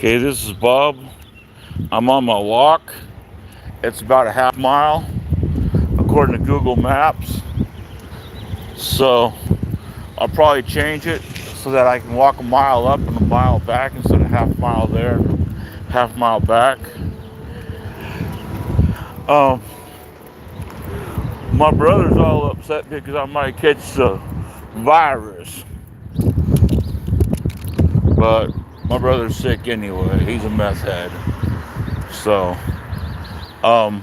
Okay, this is Bob. I'm on my walk. It's about a half mile according to Google Maps. So I'll probably change it so that I can walk a mile up and a mile back instead of half mile there and half mile back. Um, my brother's all upset because I might catch the virus, but my brother's sick anyway. He's a meth head. So, um,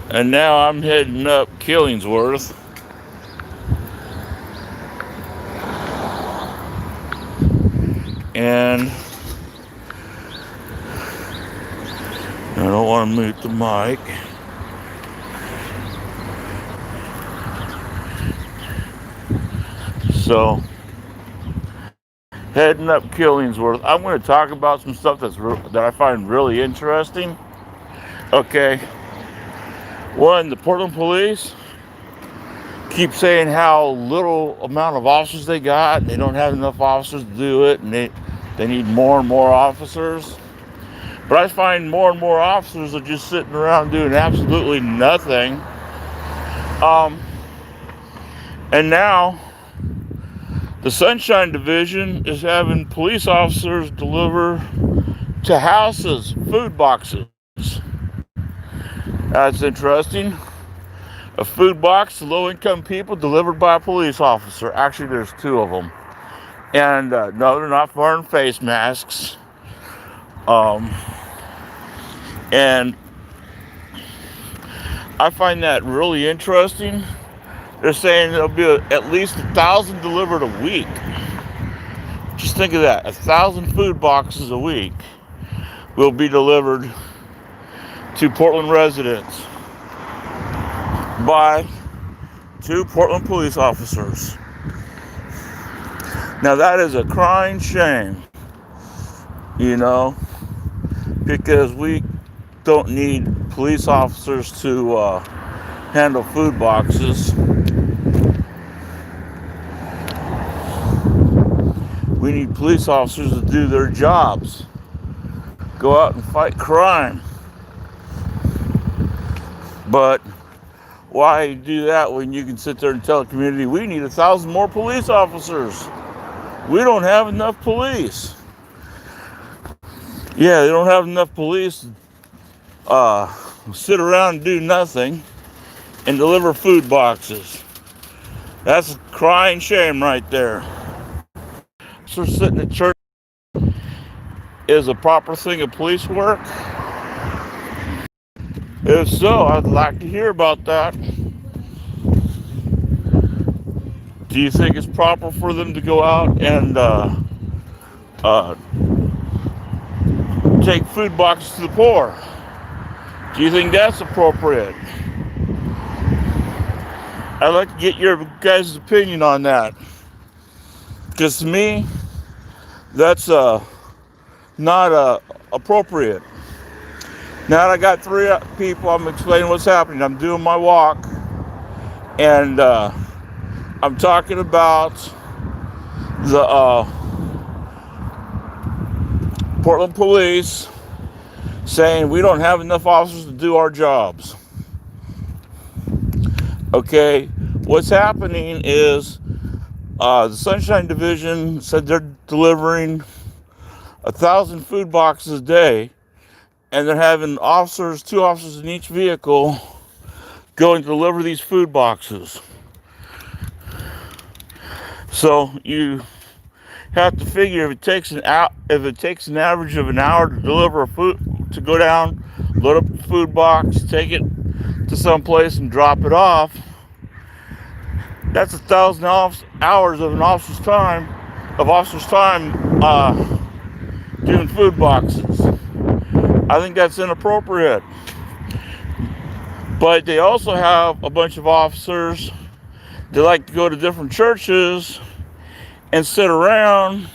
and now I'm heading up Killingsworth. And I don't want to mute the mic. So, heading up Killingsworth, I'm going to talk about some stuff that I find really interesting. Okay, one, the Portland Police keep saying how little amount of officers they got, and they don't have enough officers to do it, and they need more and more officers. But I find more and more officers are just sitting around doing absolutely nothing. And now the Sunshine Division is having police officers deliver to houses food boxes. That's interesting. A food box to low-income people delivered by a police officer. Actually, there's two of them. And no, they're not wearing face masks. And I find that really interesting. They're saying there'll be at least 1,000 delivered a week. Just think of that. 1,000 food boxes a week will be delivered to Portland residents by two Portland police officers. Now that is a crying shame, because we don't need police officers to handle food boxes. We need police officers to do their jobs, go out and fight crime. But why do that when you can sit there and tell the community we need 1,000 more police officers? We don't have enough police. Yeah, they don't have enough police to sit around and do nothing and deliver food boxes. That's a crying shame right there. So sitting at church is a proper thing of police work? If so, I'd like to hear about that. Do you think it's proper for them to go out and take food boxes to the poor? Do you think that's appropriate? I'd like to get your guys' opinion on that. Because to me, that's not appropriate. Now that I got three people, I'm explaining what's happening. I'm doing my walk, and I'm talking about the Portland Police saying we don't have enough officers to do our jobs. Okay, what's happening is the Sunshine Division said they're delivering 1,000 food boxes a day, and they're having officers, 2 officers in each vehicle, go and deliver these food boxes. So you have to figure if it takes an average of an hour to deliver a food, to go down, load up the food box, take it to some place and drop it off. That's 1,000 hours of an officer's time, doing food boxes. I think that's inappropriate. But they also have a bunch of officers that like to go to different churches and sit around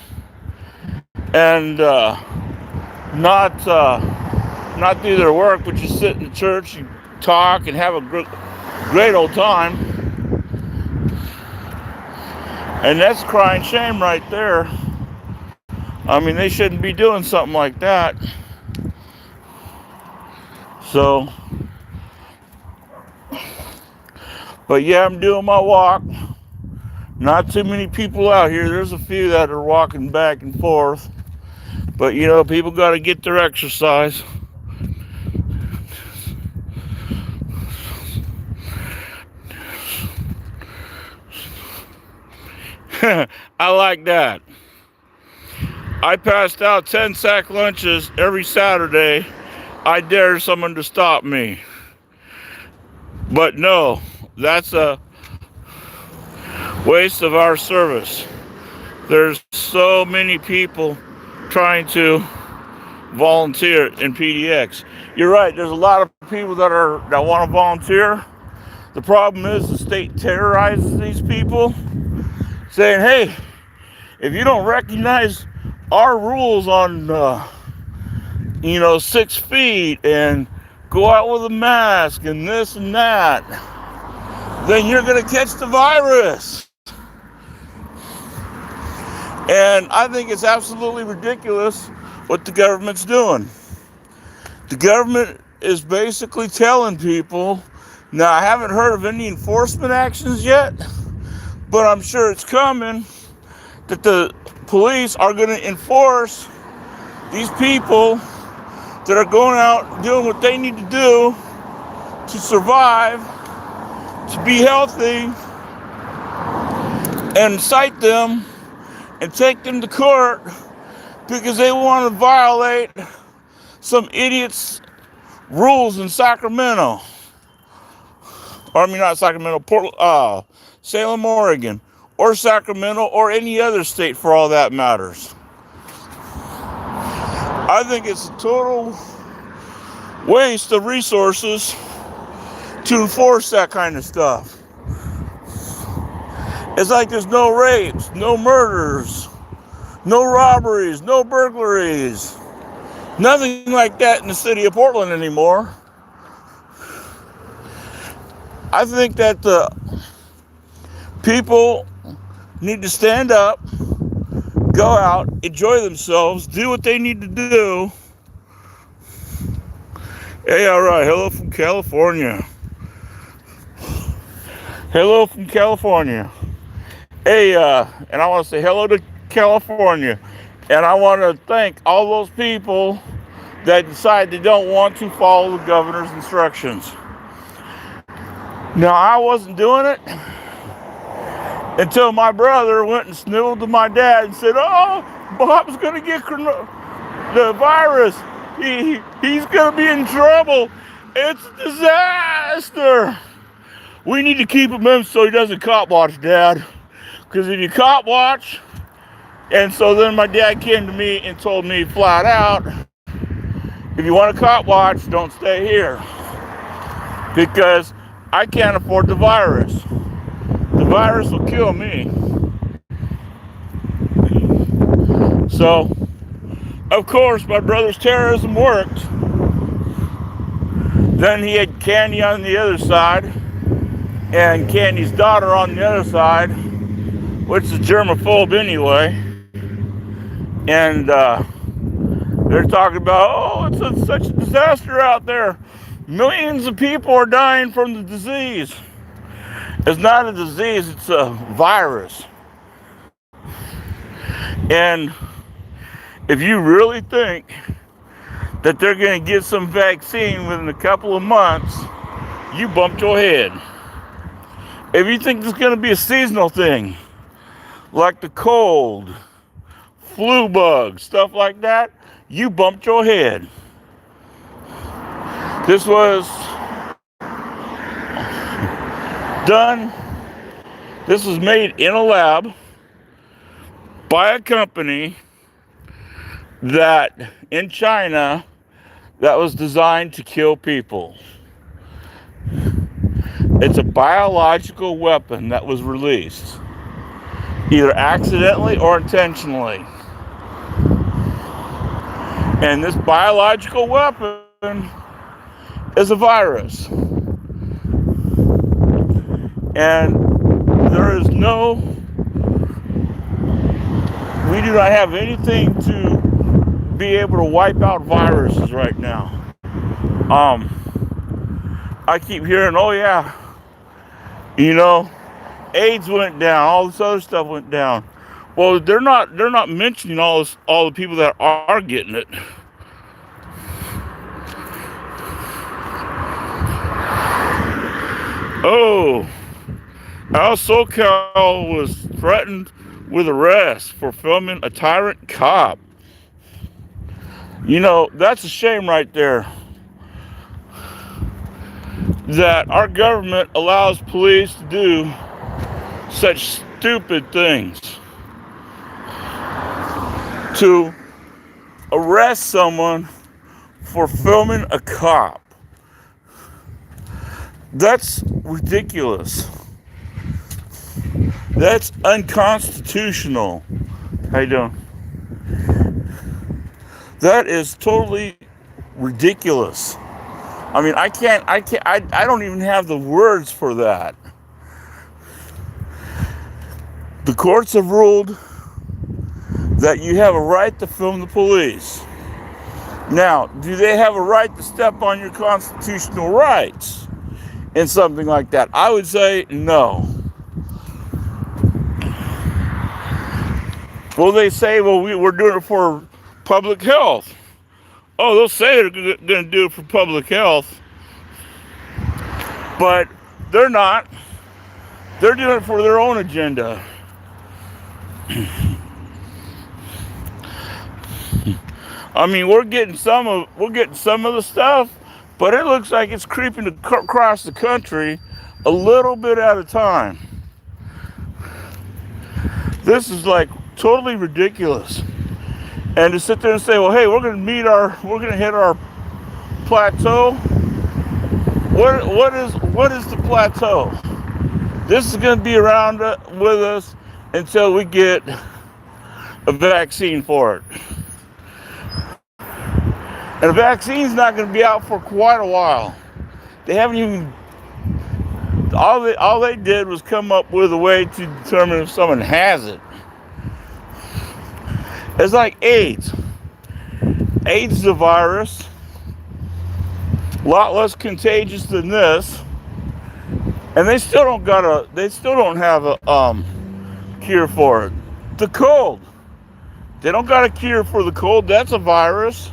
and not do their work, but just sit in the church and talk and have a great old time. And that's crying shame right there. I mean, they shouldn't be doing something like that. So, but yeah, I'm doing my walk. Not too many people out here. There's a few that are walking back and forth. But you know, people got to get their exercise. I like that. I passed out 10 sack lunches every Saturday. I dare someone to stop me. But no, that's a waste of our service. There's so many people trying to volunteer in PDX. You're right, there's a lot of people that want to volunteer. The problem is the state terrorizes these people, saying, hey, if you don't recognize our rules on 6 feet and go out with a mask and this and that, then you're going to catch the virus. And I think it's absolutely ridiculous what the government's doing. The government is basically telling people, now I haven't heard of any enforcement actions yet, but I'm sure it's coming, that the police are going to enforce these people that are going out doing what they need to do to survive, to be healthy, and cite them and take them to court because they want to violate some idiot's rules in Sacramento. Or I mean, not Sacramento, Salem, Oregon, or Sacramento, or any other state for all that matters. I think it's a total waste of resources to enforce that kind of stuff. It's like there's no rapes, no murders, no robberies, no burglaries, nothing like that in the city of Portland anymore. I think that the people need to stand up, go out, enjoy themselves, do what they need to do. Hey, all right, hello from California. Hello from California. Hey, and I want to say hello to California. And I want to thank all those people that decide they don't want to follow the governor's instructions. Now, I wasn't doing it until my brother went and snuggled to my dad and said, oh, Bob's going to get the virus. He's going to be in trouble. It's a disaster. We need to keep him in so he doesn't cop watch, Dad. Because if you cop watch, and so then my dad came to me and told me flat out, if you want to cop watch, don't stay here. Because I can't afford the virus. The virus will kill me. So, of course, my brother's terrorism worked. Then he had Candy on the other side, and Candy's daughter on the other side, which is germaphobe anyway. And they're talking about, it's such a disaster out there. Millions of people are dying from the disease. It's not a disease, it's a virus. And if you really think that they're going to get some vaccine within a couple of months, you bumped your head. If you think it's going to be a seasonal thing, like the cold, flu bugs, stuff like that, you bumped your head. This was done, this was made in a lab by a company that in China that was designed to kill people. It's a biological weapon that was released, either accidentally or intentionally. And this biological weapon is a virus. And there is no We do not have anything to be able to wipe out viruses right now. I keep hearing, oh yeah, you know, AIDS went down, all this other stuff went down. Well, they're not mentioning all the people that are getting it. Oh, Al SoCal was threatened with arrest for filming a tyrant cop. You know, that's a shame right there. That our government allows police to do such stupid things. To arrest someone for filming a cop. That's ridiculous. That's unconstitutional. How you doing? That is totally ridiculous. I mean, I don't even have the words for that. The courts have ruled that you have a right to film the police. Now, do they have a right to step on your constitutional rights in something like that? I would say no. Well, they say, well, we're doing it for public health. Oh, they'll say they're going to do it for public health, but they're not. They're doing it for their own agenda. I mean, we're getting some of the stuff, but it looks like it's creeping across the country a little bit at a time. This is like totally ridiculous. And to sit there and say, well, hey, we're going to hit our plateau. What is the plateau? This is going to be around with us until we get a vaccine for it. And the vaccine's not going to be out for quite a while. They haven't even, all they did was come up with a way to determine if someone has it. It's like AIDS. AIDS is a virus, a lot less contagious than this, and they still don't have a cure for it. The cold, they don't got a cure for the cold. That's a virus.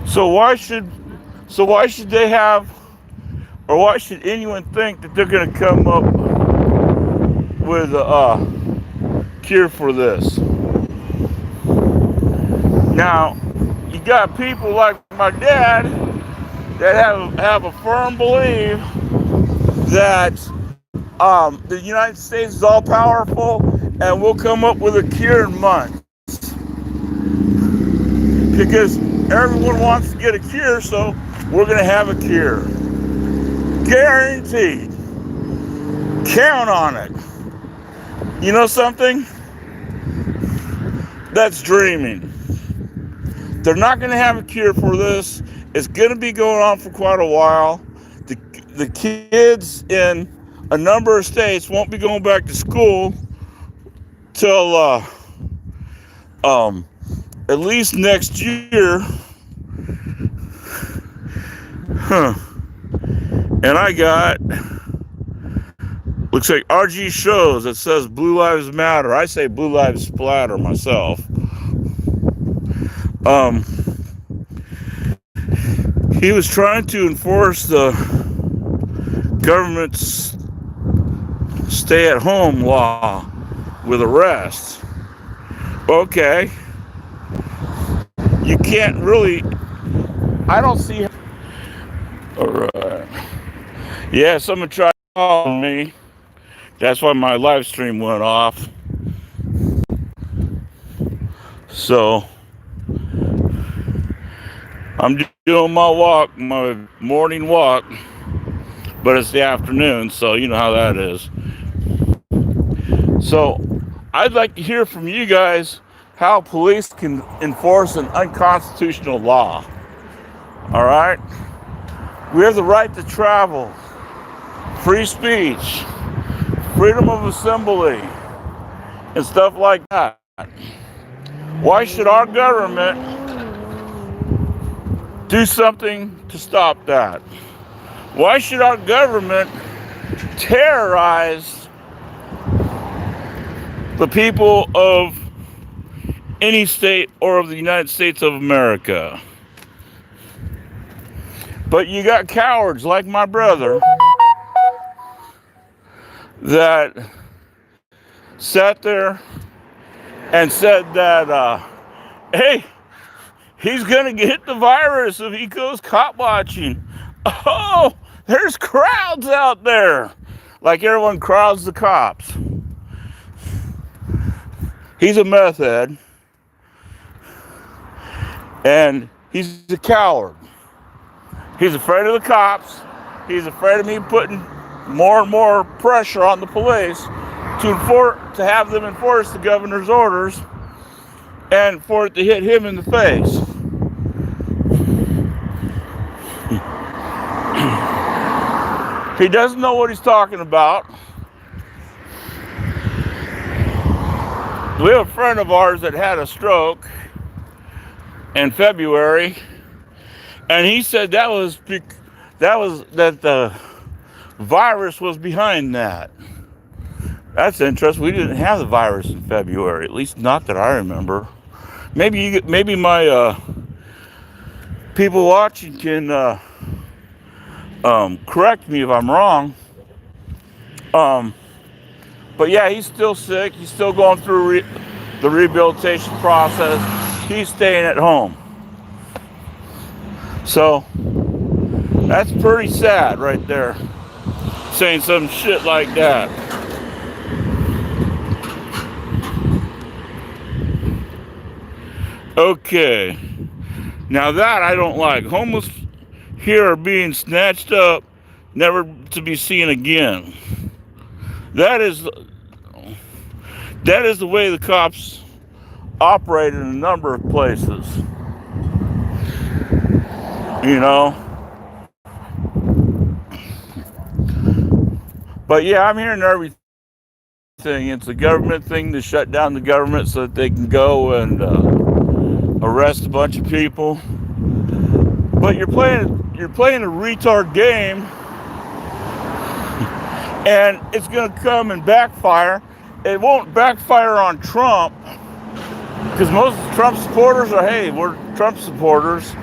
So why should they have, or why should anyone think that they're going to come up with a cure for this? Now, you got people like my dad that have a firm belief that the United States is all powerful and we'll come up with a cure in months. Because everyone wants to get a cure, so we're going to have a cure. Guaranteed. Count on it. You know something? That's dreaming. They're not going to have a cure for this. It's going to be going on for quite a while. The kids in a number of states won't be going back to school till at least next year. And I got, looks like RG shows that says Blue Lives Matter. I say Blue Lives Splatter myself. He was trying to enforce the government's stay-at-home law with arrests. Okay. You can't really, I don't see. All right. Yeah, someone tried calling me. That's why my live stream went off. So I'm doing my walk, my morning walk, but it's the afternoon, so you know how that is. So I'd like to hear from you guys how police can enforce an unconstitutional law. All right? We have the right to travel, free speech, freedom of assembly, and stuff like that. Why should our government do something to stop that? Why should our government terrorize the people of any state or of the United States of America? But you got cowards like my brother that sat there and said that, hey, he's gonna get the virus if he goes cop watching. Oh, there's crowds out there. Like everyone crowds the cops. He's a meth head. And he's a coward. He's afraid of the cops. He's afraid of me putting more and more pressure on the police to have them enforce the governor's orders and for it to hit him in the face. He doesn't know what he's talking about. We have a friend of ours that had a stroke in February, and he said that the virus was behind that. That's interesting. We didn't have the virus in February, at least not that I remember. Maybe my people watching can correct me if I'm wrong. But yeah, he's still sick. He's still going through the rehabilitation process. He's staying at home. So that's pretty sad right there, saying some shit like that. Okay, now that I don't like. Homeless here are being snatched up, never to be seen again. That is the way the cops operate in a number of places. You know? But yeah, I'm hearing everything. It's a government thing to shut down the government so that they can go and arrest a bunch of people. But you're playing a retard game, and it's going to come and backfire. It won't backfire on Trump, because most Trump supporters are, hey, we're Trump supporters.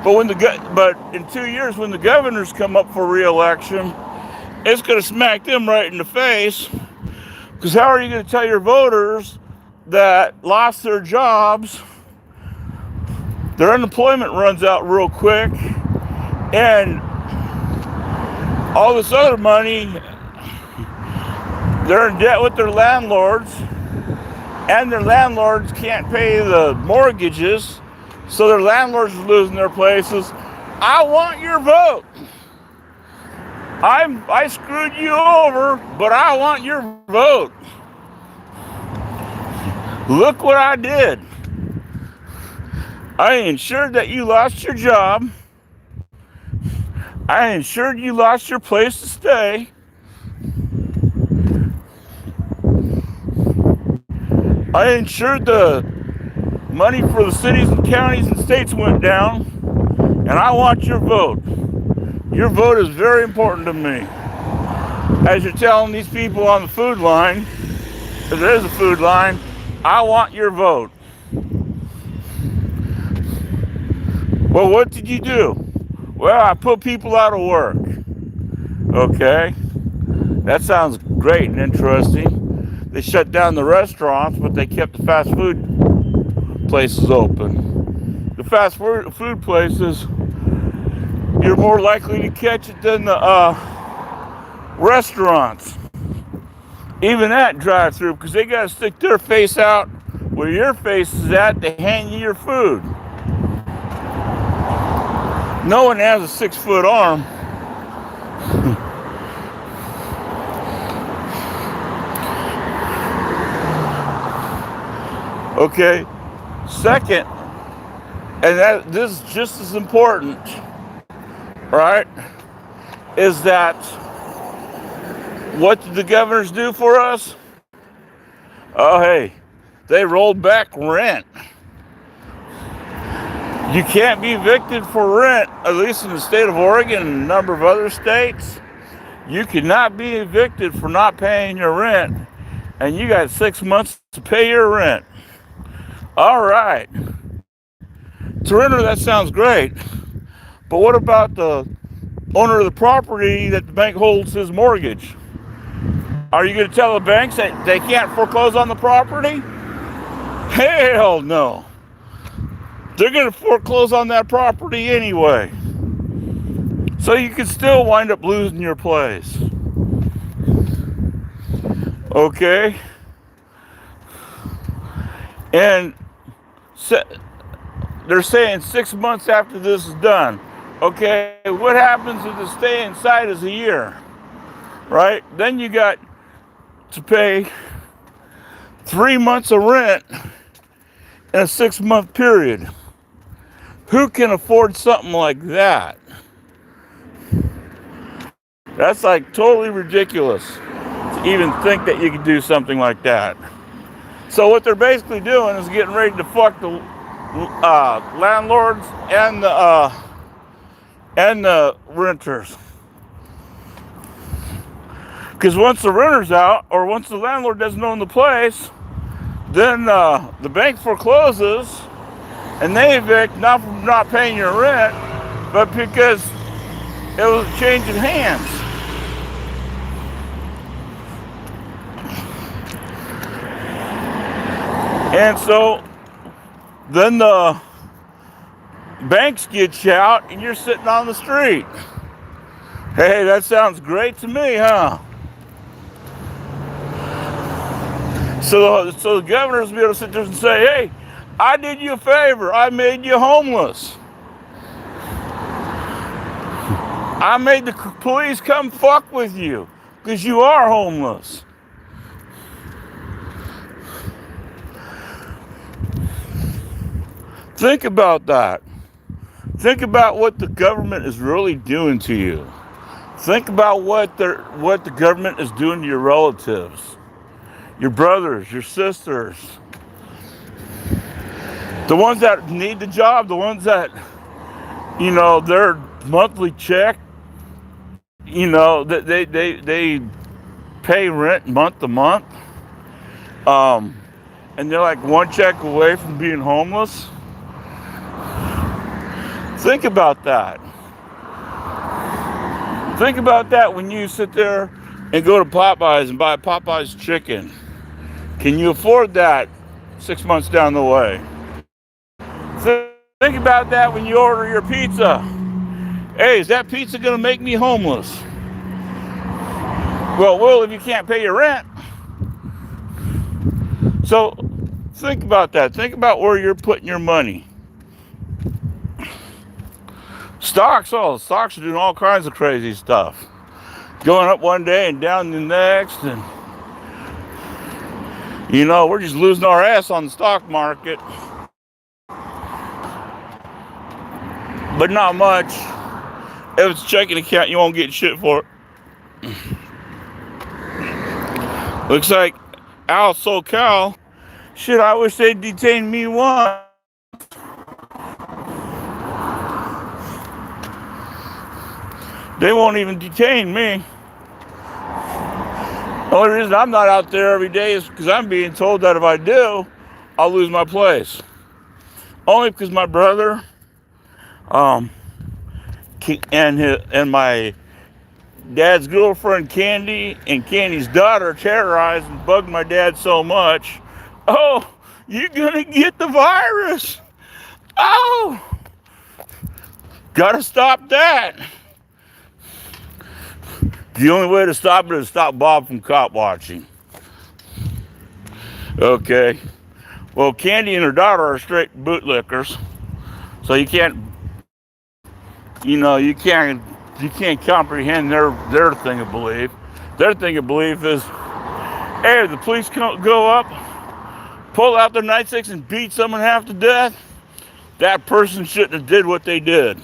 But in 2 years, when the governors come up for re-election, it's going to smack them right in the face. Because how are you going to tell your voters that lost their jobs, their unemployment runs out real quick, and all this other money, they're in debt with their landlords, and their landlords can't pay the mortgages, so their landlords are losing their places. I want your vote. I screwed you over, but I want your vote. Look what I did. I ensured that you lost your job. I ensured you lost your place to stay. I ensured the money for the cities and counties and states went down, and I want your vote. Your vote is very important to me. As you're telling these people on the food line, if there is a food line, I want your vote. Well, what did you do? Well, I put people out of work. Okay, that sounds great and interesting. They shut down the restaurants, but they kept the fast food places open. The fast food places, you're more likely to catch it than the restaurants. Even that drive-through, because they got to stick their face out where your face is at to hand you your food. No one has a 6-foot arm. Okay. Second, and this is just as important, right, is that What did the governors do for us? Oh, hey, they rolled back rent. You can't be evicted for rent, at least in the state of Oregon and a number of other states. You cannot be evicted for not paying your rent, and you got 6 months to pay your rent. All right. To renter, that sounds great. But what about the owner of the property that the bank holds his mortgage? Are you going to tell the banks that they can't foreclose on the property? Hell no. They're going to foreclose on that property anyway. So you can still wind up losing your place. Okay? And they're saying 6 months after this is done. Okay, what happens if the stay inside is a year? Right? Then you got to pay 3 months of rent in a 6 month period. Who can afford something like that? That's like totally ridiculous to even think that you could do something like that. So what they're basically doing is getting ready to fuck the landlords and the renters. Because once the renter's out, or once the landlord doesn't own the place, then the bank forecloses, and they evict not from not paying your rent, but because it was a change of hands. And so then the banks get you out and you're sitting on the street. Hey, that sounds great to me, huh? So the governors will be able to sit there and say, hey, I did you a favor. I made you homeless. I made the police come fuck with you because you are homeless. Think about that. Think about what the government is really doing to you. Think about what the government is doing to your relatives, your brothers, your sisters, the ones that need the job, the ones that, their monthly check, that they pay rent month to month, and they're like one check away from being homeless. Think about that. Think about that when you sit there and go to Popeyes and buy Popeyes chicken. Can you afford that 6 months down the way? Think about that when you order your pizza. Hey, is that pizza going to make me homeless? Well, it will if you can't pay your rent. So think about that. Think about where you're putting your money. Stocks are doing all kinds of crazy stuff. Going up one day and down the next, and we're just losing our ass on the stock market. But not much. If it's a checking account, you won't get shit for it. Looks like Al SoCal. Shit, I wish they'd detain me once. They won't even detain me. The only reason I'm not out there every day is because I'm being told that if I do, I'll lose my place. Only because my brother, and my dad's girlfriend Candy and Candy's daughter terrorized and bugged my dad so much. Oh, you're gonna get the virus. Oh, gotta stop that. The only way to stop it is stop Bob from cop watching. Okay. Well, Candy and her daughter are straight bootlickers. So you can't comprehend their thing of belief. Their thing of belief is, hey, if the police go up, pull out their nightsticks and beat someone half to death, that person shouldn't have did what they did.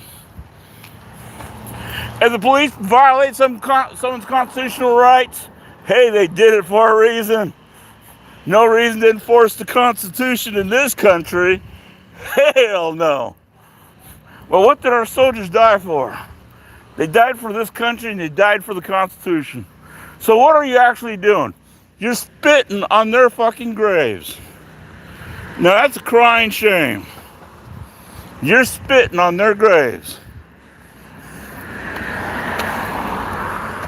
If the police violate someone's constitutional rights Hey, they did it for a reason. No reason to enforce the Constitution in this country. Hell no. Well, what did our soldiers die for? They died for this country and they died for the Constitution. So what are you actually doing? You're spitting on their fucking graves. Now that's a crying shame. You're spitting on their graves.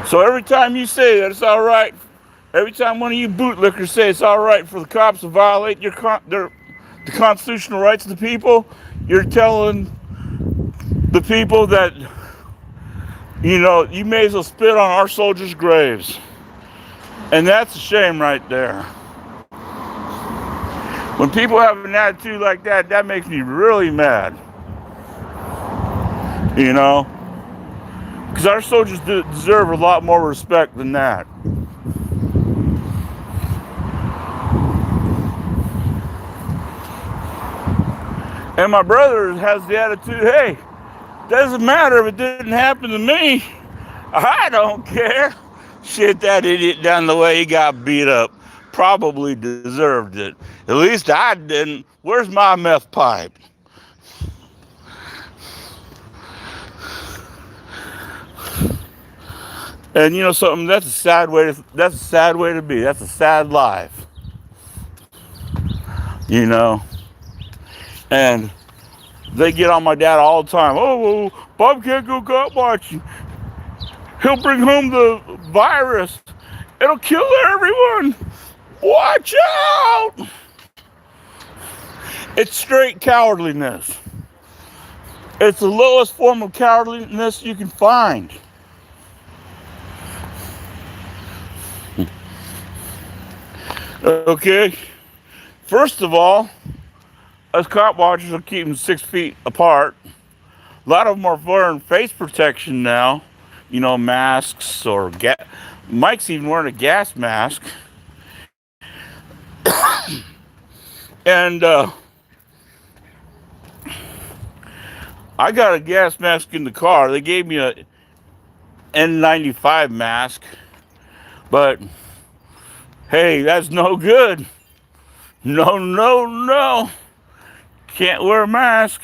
So every time you say that it's all right, every time one of you bootlickers say it's all right for the cops to violate the constitutional rights of the people, you're telling the people that, you may as well spit on our soldiers' graves. And that's a shame right there. When people have an attitude like that, that makes me really mad. Because our soldiers deserve a lot more respect than that. And my brother has the attitude, hey, doesn't matter if it didn't happen to me. I don't care. Shit, that idiot down the way, he got beat up. Probably deserved it. At least I didn't. Where's my meth pipe? And something, that's a sad way to be. That's a sad life. And they get on my dad all the time. Oh, Bob can't go cop watching. He'll bring home the virus. It'll kill everyone. Watch out! It's straight cowardliness. It's the lowest form of cowardliness you can find. Okay? First of all, us cop watchers are keeping 6 feet apart. A lot of them are wearing face protection now. Masks or Mike's even wearing a gas mask. And I got a gas mask in the car. They gave me a N95 mask. But hey, that's no good. No. Can't wear a mask.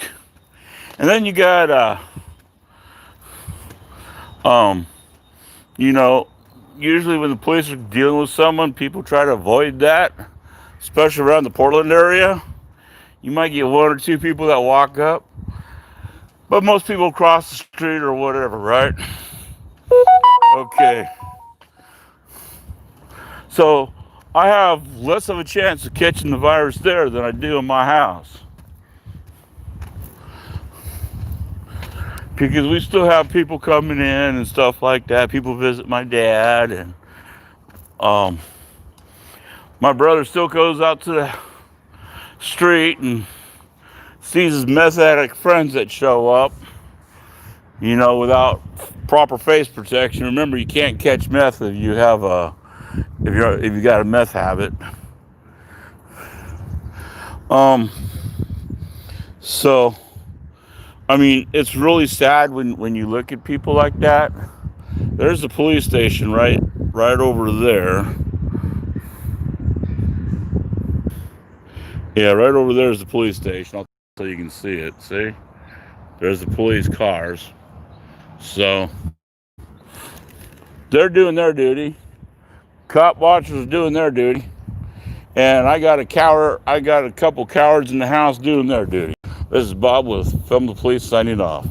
And then you got usually when the police are dealing with someone, people try to avoid that, especially around the Portland area. You might get 1 or 2 people that walk up, but most people cross the street or whatever, right? Okay. So I have less of a chance of catching the virus there than I do in my house. Because we still have people coming in and stuff like that. People visit my dad, and my brother still goes out to the street and sees his meth addict friends that show up, without proper face protection. Remember, you can't catch meth if you have if you got a meth habit. So it's really sad when you look at people like that. There's the police station right over there. Yeah, right over there is the police station. So you can see it. See? There's the police cars. So they're doing their duty. Cop watchers are doing their duty. And I got a couple cowards in the house doing their duty. This is Bob with Film the Police signing off.